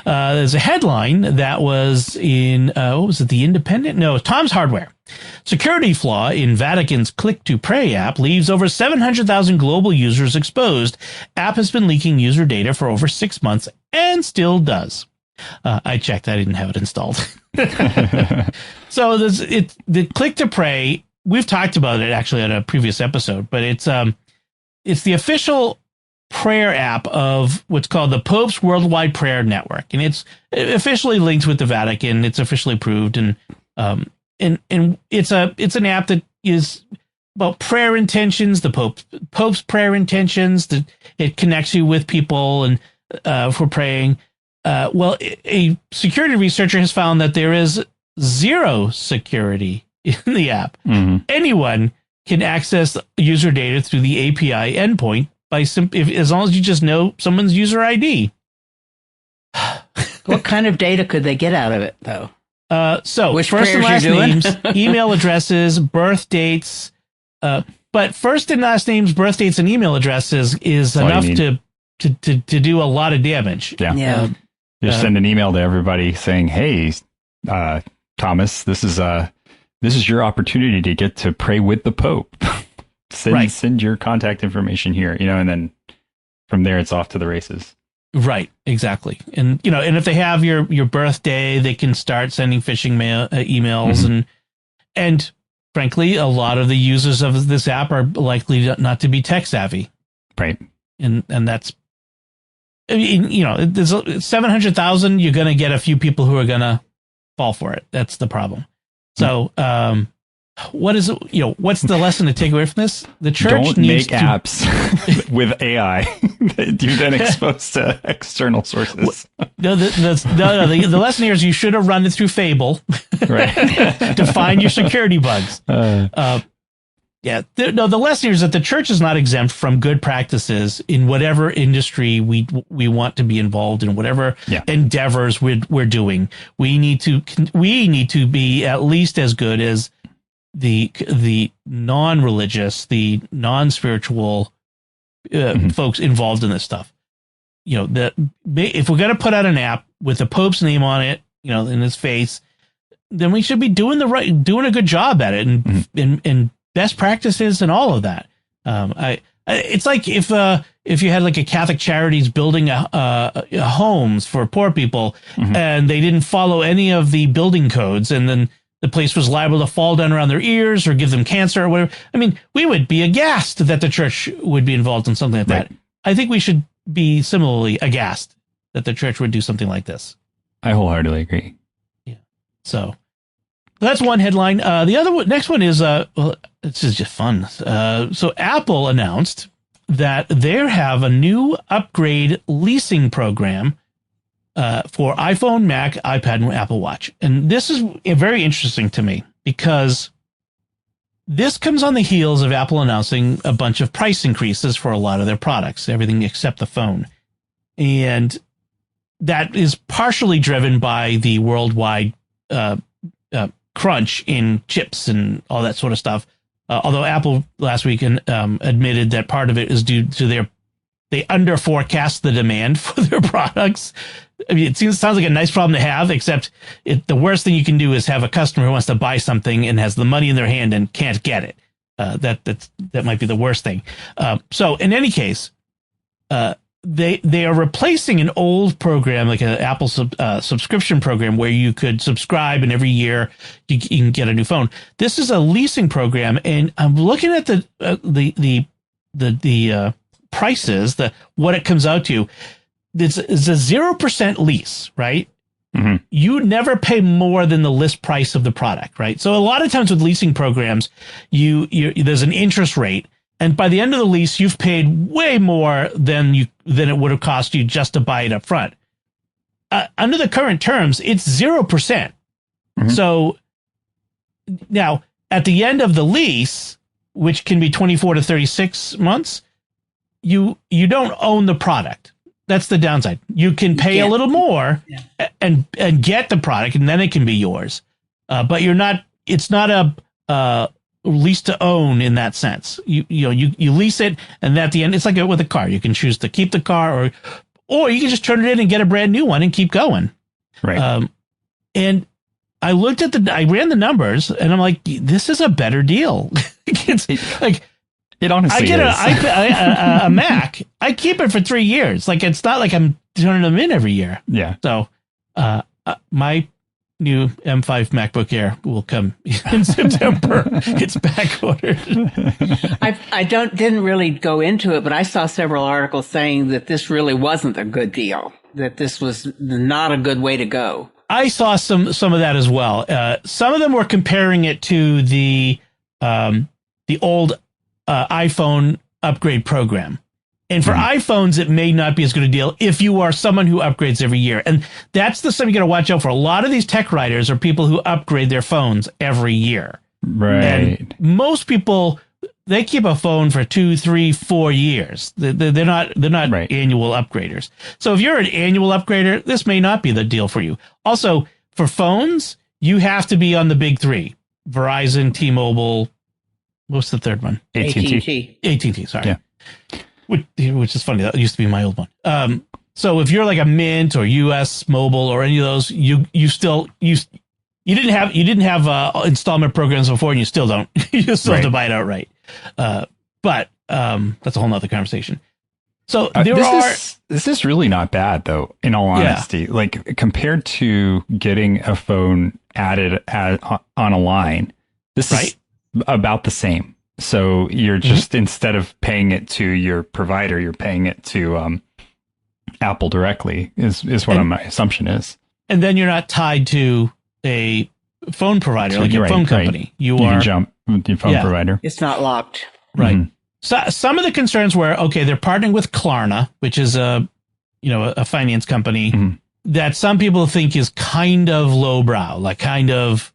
Speaker 1: there's a headline that was in, what was it, The Independent? No, Tom's Hardware. Security flaw in Vatican's Click to Pray app leaves over 700,000 global users exposed. App has been leaking user data for over 6 months and still does. I checked. I didn't have it installed. So the Click to Pray, we've talked about it actually on a previous episode, but it's the official prayer app of what's called the Pope's Worldwide Prayer Network, and it's officially linked with the Vatican. It's officially approved, and it's an app that is about prayer intentions, the Pope's prayer intentions. That it connects you with people and for praying. Well, a security researcher has found that there is zero security in the app. Anyone can access user data through the API endpoint as long as you just know someone's user ID.
Speaker 2: What kind of data could they get out of it, though?
Speaker 1: So
Speaker 2: which
Speaker 1: first and last
Speaker 2: names,
Speaker 1: email addresses, birth dates. But first and last names, birth dates, and email addresses is enough to do a lot of damage.
Speaker 3: Yeah. Just send an email to everybody saying, "Hey, Thomas, this is your opportunity to get to pray with the Pope. Send your contact information here," and then from there it's off to the races.
Speaker 1: Right, exactly. And and if they have your birthday, they can start sending phishing emails, and frankly, a lot of the users of this app are likely not to be tech savvy.
Speaker 3: Right.
Speaker 1: And that's, there's 700,000. You're going to get a few people who are going to fall for it. That's the problem. So, what's the lesson to take away from this? The church needs
Speaker 3: to make apps with AI that you then expose to external sources.
Speaker 1: The lesson here is you should have run it through Fable, right, to find your security bugs. The lesson here is that the church is not exempt from good practices in whatever industry we want to be involved in, whatever endeavors we're doing. We need to be at least as good as the non-religious, the non-spiritual folks involved in this stuff. If we're going to put out an app with the Pope's name on it, in his face, then we should be doing a good job at it, and best practices and all of that. It's like if you had like a Catholic Charities building homes for poor people, and they didn't follow any of the building codes, and then the place was liable to fall down around their ears or give them cancer or whatever. I mean, we would be aghast that the church would be involved in something like that. I think we should be similarly aghast that the church would do something like this.
Speaker 3: I wholeheartedly agree.
Speaker 1: Yeah. So that's one headline. The other one, next one is, well, this is just fun. So Apple announced that they have a new upgrade leasing program for iPhone, Mac, iPad, and Apple Watch. And this is very interesting to me because this comes on the heels of Apple announcing a bunch of price increases for a lot of their products, everything except the phone. And that is partially driven by the worldwide crunch in chips and all that sort of stuff. Although Apple last week admitted that part of it is due to they under forecast the demand for their products. I mean, sounds like a nice problem to have, except the worst thing you can do is have a customer who wants to buy something and has the money in their hand and can't get it. That might be the worst thing. So in any case, they are replacing an old program, like an Apple subscription program, where you could subscribe and every year you can get a new phone. This is a leasing program, and I'm looking at the prices, what it comes out to. It's a 0% lease, right? Mm-hmm. You never pay more than the list price of the product, right? So a lot of times with leasing programs, there's an interest rate, and by the end of the lease, you've paid way more than it would have cost you just to buy it up front. Under the current terms, it's 0%. Mm-hmm. So now at the end of the lease, which can be 24 to 36 months, you don't own the product. That's the downside. You can pay a little more and get the product, and then it can be yours. But it's not a lease to own in that sense. You lease it, and at the end, it's like with a car. You can choose to keep the car, or you can just turn it in and get a brand new one and keep going.
Speaker 3: Right.
Speaker 1: And I I ran the numbers, and I'm like, this is a better deal.
Speaker 3: It honestly
Speaker 1: I get
Speaker 3: is.
Speaker 1: a Mac. I keep it for 3 years. Like, it's not like I'm turning them in every year.
Speaker 3: Yeah.
Speaker 1: So my new M5 MacBook Air will come in September. It's back ordered.
Speaker 2: I didn't really go into it, but I saw several articles saying that this really wasn't a good deal, that this was not a good way to go.
Speaker 1: I saw some of that as well. Some of them were comparing it to the old iPhone upgrade program. And for iPhones, it may not be as good a deal if you are someone who upgrades every year. And that's the stuff you got to watch out for. A lot of these tech writers are people who upgrade their phones every year.
Speaker 3: Right.
Speaker 1: And most people, they keep a phone for 2, 3, 4 years. They're not
Speaker 3: right.
Speaker 1: annual upgraders. So if you're an annual upgrader, this may not be the deal for you. Also, for phones, you have to be on the big three: Verizon, T-Mobile. What's the third one?
Speaker 2: AT&T.
Speaker 1: AT&T, sorry.
Speaker 3: Yeah.
Speaker 1: Which is funny. That used to be my old one. So if you're like a Mint or US Mobile or any of those, you didn't have installment programs before, and you still don't. You still have to buy it outright. But that's a whole nother conversation. So
Speaker 3: this is really not bad, though, in all honesty. Yeah. Like, compared to getting a phone added on a line, this is about the same. So you're just, instead of paying it to your provider, you're paying it to Apple directly is what my assumption is.
Speaker 1: And then you're not tied to a phone provider, like your phone company.
Speaker 3: Right. You can jump with your phone provider.
Speaker 2: It's not locked.
Speaker 1: Right. Mm-hmm. So some of the concerns were, okay, they're partnering with Klarna, which is a finance company that some people think is kind of lowbrow, like kind of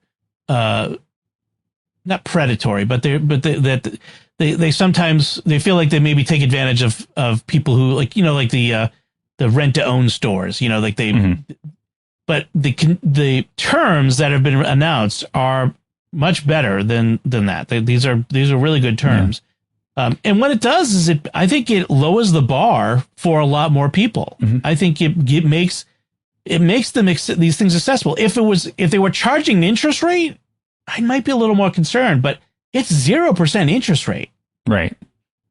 Speaker 1: not predatory, but they sometimes they feel like they maybe take advantage of people who like the rent to own stores, like they. But the terms that have been announced are much better than that. These are really good terms. And what it does is I think it lowers the bar for a lot more people. I think it makes these things accessible. If they were charging an interest rate, I might be a little more concerned, but it's 0% interest rate.
Speaker 3: Right.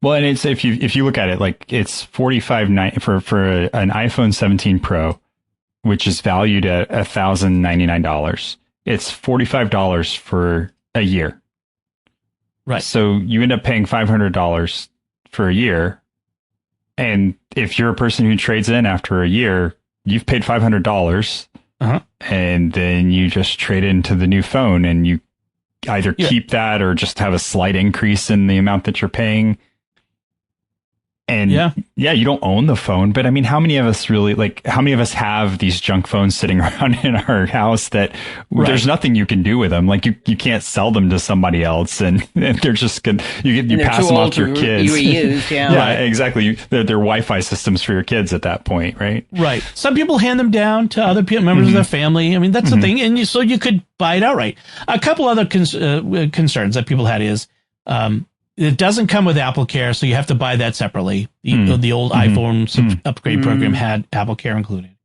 Speaker 3: Well, and it's if you look at it, like, it's $45.90 for an iPhone 17 Pro, which is valued at $1,099. It's $45 for a year.
Speaker 1: Right.
Speaker 3: So you end up paying $500 for a year, And if you're a person who trades in after a year, you've paid $500, and then you just trade into the new phone, and you either keep that or just have a slight increase in the amount that you're paying. And you don't own the phone, but I mean, how many of us have these junk phones sitting around in our house that there's nothing you can do with them? Like you can't sell them to somebody else, and they're just good. You pass them off to your kids.
Speaker 2: Reuse,
Speaker 3: exactly. They're Wi-Fi systems for your kids at that point, right?
Speaker 1: Right. Some people hand them down to other members of their family. I mean, that's the thing. And so you could buy it outright. A couple other concerns that people had is, it doesn't come with Apple Care, so you have to buy that separately. The old iPhone upgrade program had Apple Care included.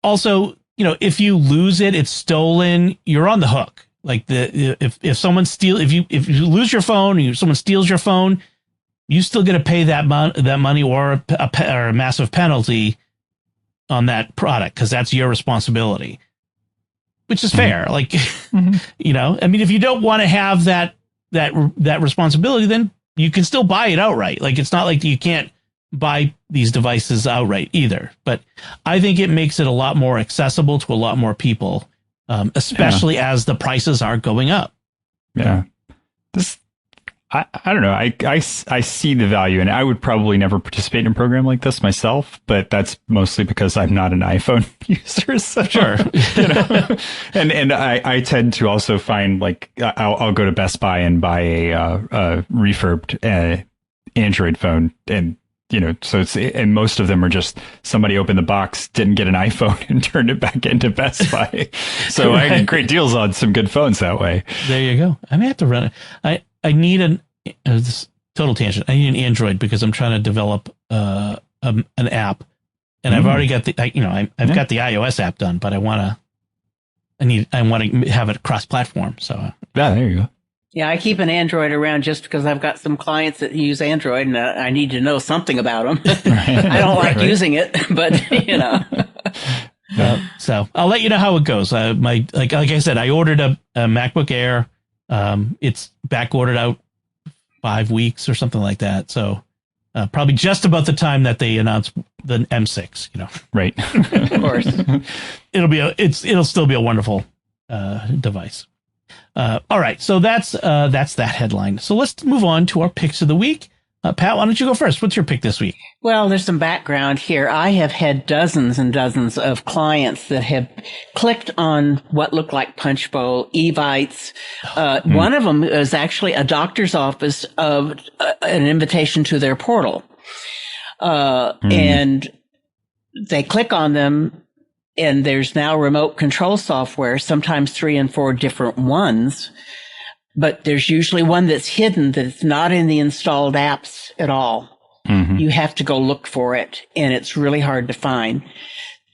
Speaker 1: Also, if you lose it, it's stolen, you're on the hook. Like if someone if you lose your phone, or someone steals your phone, you still got to pay that money or a massive penalty on that product, because that's your responsibility, which is fair. Like, I mean, if you don't want to have that responsibility, then you can still buy it outright. Like, it's not like you can't buy these devices outright either, but I think it makes it a lot more accessible to a lot more people, especially as the prices are going up.
Speaker 3: Yeah. I don't know. I see the value, and I would probably never participate in a program like this myself, but that's mostly because I'm not an iPhone user. So,
Speaker 1: sure.
Speaker 3: And I tend to also find, like, I'll go to Best Buy and buy a refurbed Android phone, and so and most of them are just somebody opened the box, didn't get an iPhone, and turned it back into Best Buy. So I get great deals on some good phones that way.
Speaker 1: There you go. I may have to run it. I need this total tangent. I need an Android because I'm trying to develop an app, and I've already got I've got the iOS app done, but I want to have it cross-platform. So
Speaker 3: there you go.
Speaker 2: Yeah, I keep an Android around just because I've got some clients that use Android, and I need to know something about them. I don't like using it, but
Speaker 1: so I'll let you know how it goes. Like I said, I ordered a MacBook Air. It's back ordered out 5 weeks or something like that. So probably just about the time that they announce the M6,
Speaker 3: Right.
Speaker 2: Of course.
Speaker 1: It'll still be a wonderful device. All right. So that's that headline. So let's move on to our picks of the week. Pat, why don't you go first? What's your pick this week?
Speaker 2: Well, there's some background here. I have had dozens and dozens of clients that have clicked on what looked like Punchbowl, Evites. One of them is actually a doctor's office of an invitation to their portal. And they click on them, and there's now remote control software, sometimes 3 and 4 different ones. But there's usually one that's hidden, that's not in the installed apps at all. You have to go look for it, and it's really hard to find.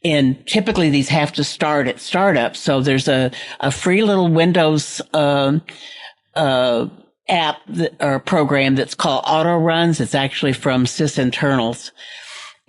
Speaker 2: And typically these have to start at startup. So there's a free little Windows app or program that's called Auto Runs. It's actually from sysinternals.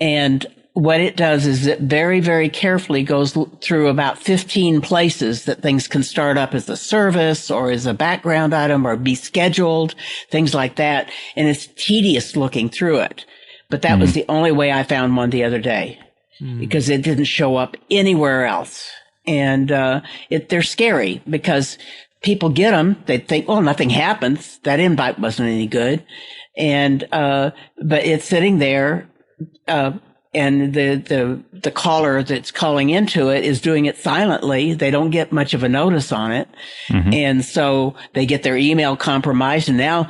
Speaker 2: And what it does is it very, very carefully goes through about 15 places that things can start up as a service or as a background item or be scheduled, things like that. And it's tedious looking through it. But that was the only way I found one the other day because it didn't show up anywhere else. And they're scary because people get them. They think, well, nothing happens. That invite wasn't any good. And but it's sitting there. And the caller that's calling into it is doing it silently. They don't get much of a notice on it. And so they get their email compromised. And now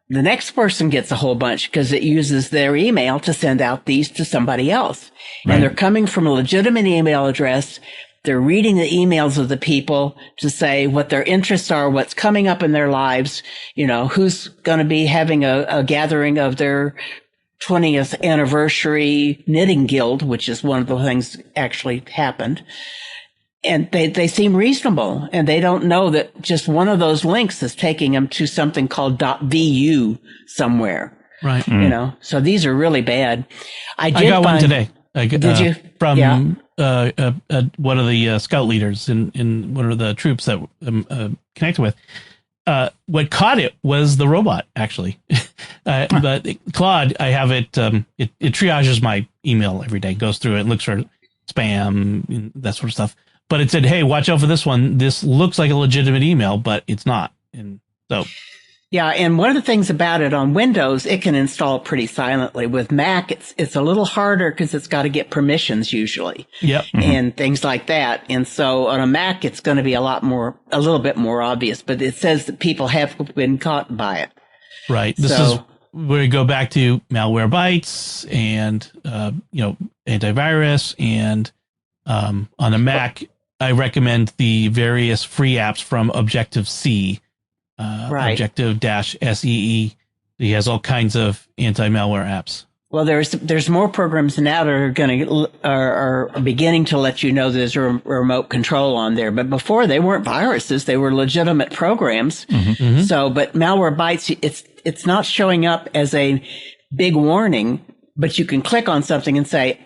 Speaker 2: the next person gets a whole bunch because it uses their email to send out these to somebody else. Right. And they're coming from a legitimate email address. They're reading the emails of the people to say what their interests are, what's coming up in their lives, who's going to be having a gathering of their 20th anniversary knitting guild, which is one of the things actually happened. And they seem reasonable, and they don't know that just one of those links is taking them to something called .vu somewhere.
Speaker 1: Right.
Speaker 2: So these are really bad. I
Speaker 1: got one today.
Speaker 2: Did you?
Speaker 1: From one of the scout leaders in one of the troops that I'm connected with. what caught it was the robot, actually. But Claude, I have it, it triages my email every day, goes through it and looks for spam, that sort of stuff. But it said, hey, watch out for this one. This looks like a legitimate email, but it's not. And so.
Speaker 2: Yeah, and one of the things about it on Windows, it can install pretty silently. With Mac, it's a little harder because it's got to get permissions usually.
Speaker 1: Yep.
Speaker 2: And things like that. And so on a Mac, it's going to be a little bit more obvious, but it says that people have been caught by it.
Speaker 1: Right. This is where we go back to Malwarebytes and, antivirus. And on a Mac, I recommend the various free apps from Objective-C. Objective-SEE. He has all kinds of anti-malware apps.
Speaker 2: Well, there's more programs now that are beginning to let you know there's remote control on there. But before, they weren't viruses; they were legitimate programs.
Speaker 1: Mm-hmm.
Speaker 2: So, but Malwarebytes, it's not showing up as a big warning, but you can click on something and say,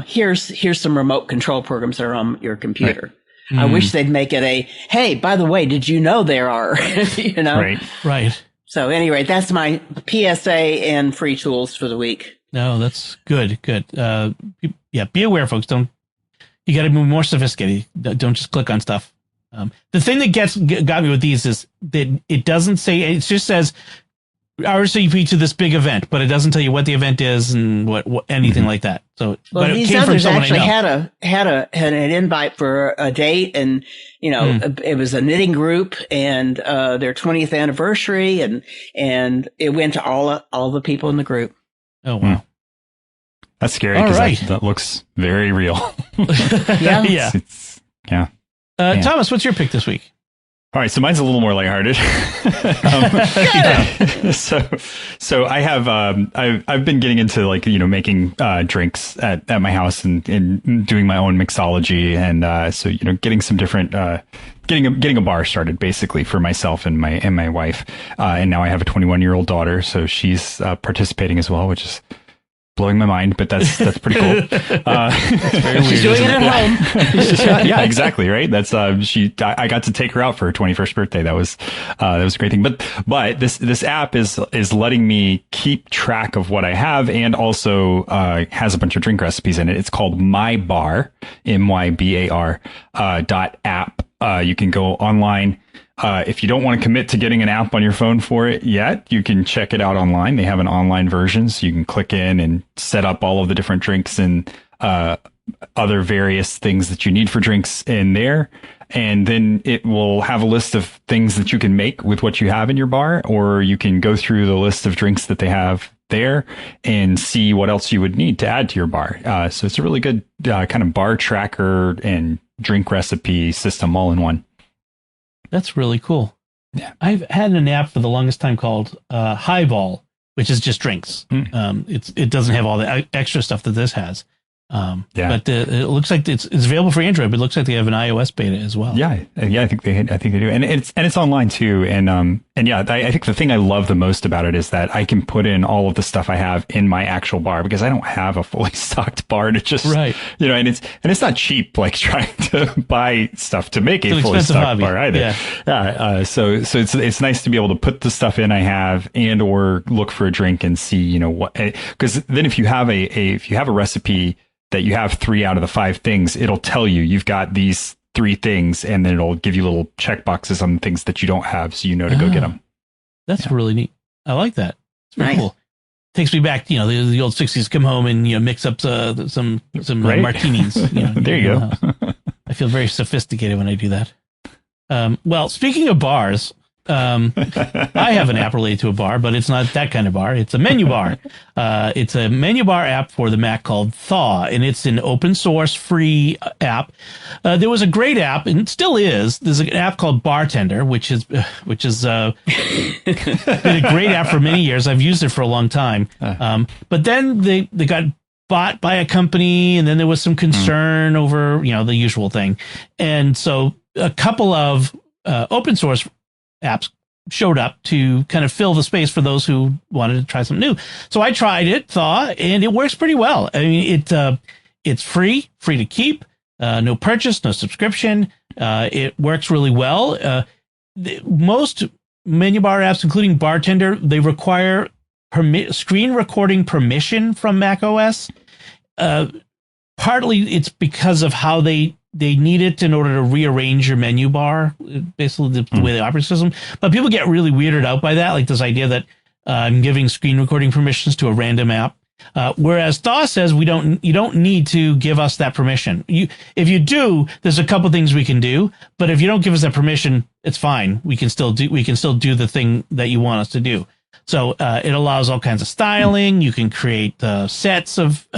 Speaker 2: here's some remote control programs that are on your computer. Right. I wish they'd make it hey, by the way, did you know there are,
Speaker 1: Right.
Speaker 2: So anyway, that's my PSA and free tools for the week.
Speaker 1: No, that's good. Be aware, folks. You got to be more sophisticated. Don't just click on stuff. The thing that got me with these is that it doesn't say, it just says RSVP to this big event, but it doesn't tell you what the event is and what anything like that. So,
Speaker 2: well,
Speaker 1: but
Speaker 2: these
Speaker 1: it came
Speaker 2: others
Speaker 1: from
Speaker 2: actually
Speaker 1: had
Speaker 2: an invite for a date, and it was a knitting group and their 20th anniversary, and it went to all the people in the group.
Speaker 1: Oh wow,
Speaker 3: that's scary because that looks very real.
Speaker 2: Yeah.
Speaker 3: Yeah.
Speaker 1: Thomas, what's your pick this week?
Speaker 3: All right, so mine's a little more lighthearted. So I have I've been getting into making drinks at my house and doing my own mixology, and so getting some different getting a bar started basically for myself and my wife, and now I have a 21-year-old daughter, so she's participating as well, which is blowing my mind, but that's pretty cool.
Speaker 2: She's doing it at home.
Speaker 3: Yeah, exactly. Right. That's I got to take her out for her 21st birthday. That was a great thing. But this app is letting me keep track of what I have, and also has a bunch of drink recipes in it. It's called My Bar, MYBAR .app. You can go online. If you don't want to commit to getting an app on your phone for it yet, you can check it out online. They have an online version, so you can click in and set up all of the different drinks and other various things that you need for drinks in there. And then it will have a list of things that you can make with what you have in your bar, or you can go through the list of drinks that they have there and see what else you would need to add to your bar. So it's a really good kind of bar tracker and drink recipe system all in one.
Speaker 1: That's really cool. Yeah. I've had an app for the longest time called Highball, which is just drinks. It doesn't have all the extra stuff that this has. But it looks like it's available for Android, but it looks like they have an iOS beta as well.
Speaker 3: Yeah, I think they do, and it's online too. And yeah, I think the thing I love the most about it is that I can put in all of the stuff I have in my actual bar, because I don't have a fully stocked bar to just and it's not cheap, like trying to buy stuff to make a fully stocked bar either. So it's nice to be able to put the stuff in I have and or look for a drink and see what, because then if you have a recipe that you have 3 out of the 5 things, it'll tell you've got these 3 things, and then it'll give you little check boxes on things that you don't have, so to go get them.
Speaker 1: That's really neat. I like that. It's very cool. Takes me back, the old 60s. Come home and mix up some martinis.
Speaker 3: There you go.
Speaker 1: I feel very sophisticated when I do that. Well, speaking of bars, I have an app related to a bar, but it's not that kind of bar. It's a menu bar. It's a menu bar app for the Mac called Thaw, and it's an open source free app. There was a great app, and it still is. There's an app called Bartender, which has been a great app for many years. I've used it for a long time. But then they got bought by a company, and then there was some concern over, the usual thing. And so a couple of open source apps showed up to kind of fill the space for those who wanted to try something new. So I tried it, Thaw, and it works pretty well. I mean, it's free to keep, no purchase, no subscription. It works really well. Most menu bar apps, including Bartender, they require screen recording permission from macOS. Partly it's because of how they need it in order to rearrange your menu bar, basically the way the operating system. But people get really weirded out by that, like this idea that I'm giving screen recording permissions to a random app. Whereas DOS says you don't need to give us that permission. If you do, there's a couple things we can do, but if you don't give us that permission, it's fine. We can still do the thing that you want us to do. So it allows all kinds of styling. You can create sets of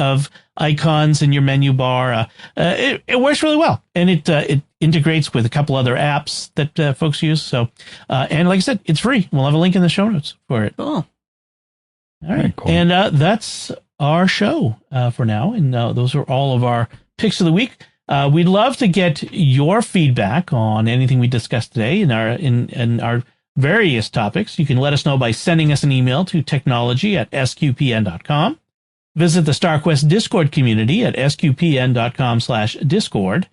Speaker 1: icons in your menu bar. It works really well, and it integrates with a couple other apps that folks use. So and like I said, it's free. We'll have a link in the show notes for it.
Speaker 2: Cool.
Speaker 1: All right, cool. And that's our show for now. And those are all of our picks of the week. We'd love to get your feedback on anything we discussed today in our various topics. You can let us know by sending us an email to technology@sqpn.com. Visit the StarQuest Discord community at sqpn.com/discord.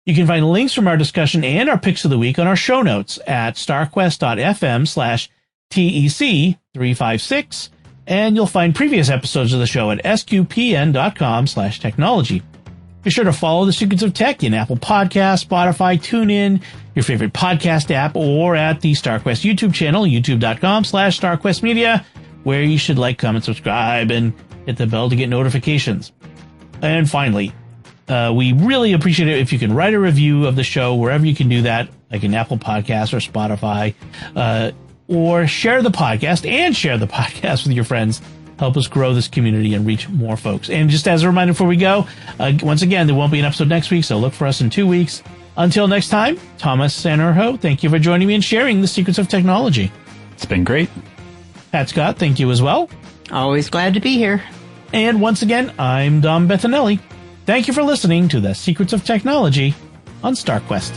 Speaker 1: You can find links from our discussion and our picks of the week on our show notes at starquest.fm/TEC356. And you'll find previous episodes of the show at sqpn.com/technology. Be sure to follow The Secrets of Tech in Apple Podcasts, Spotify, TuneIn, your favorite podcast app, or at the StarQuest YouTube channel, youtube.com/StarQuestMedia, where you should like, comment, subscribe, and hit the bell to get notifications. And finally, we really appreciate it if you can write a review of the show wherever you can do that, like in Apple Podcasts or Spotify, or share the podcast with your friends. Help us grow this community and reach more folks. And just as a reminder before we go, once again, there won't be an episode next week, so look for us in 2 weeks. Until next time, Thomas Sanjurjo, thank you for joining me and sharing the secrets of technology.
Speaker 3: It's been great.
Speaker 1: Pat Scott, thank you as well.
Speaker 2: Always glad to be here.
Speaker 1: And once again, I'm Dom Bettinelli. Thank you for listening to the Secrets of Technology on StarQuest.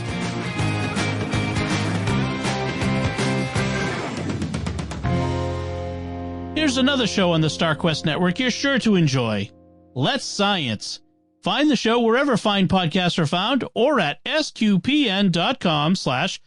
Speaker 1: Here's another show on the StarQuest network you're sure to enjoy. Let's Science. Find the show wherever fine podcasts are found or at sqpn.com/science.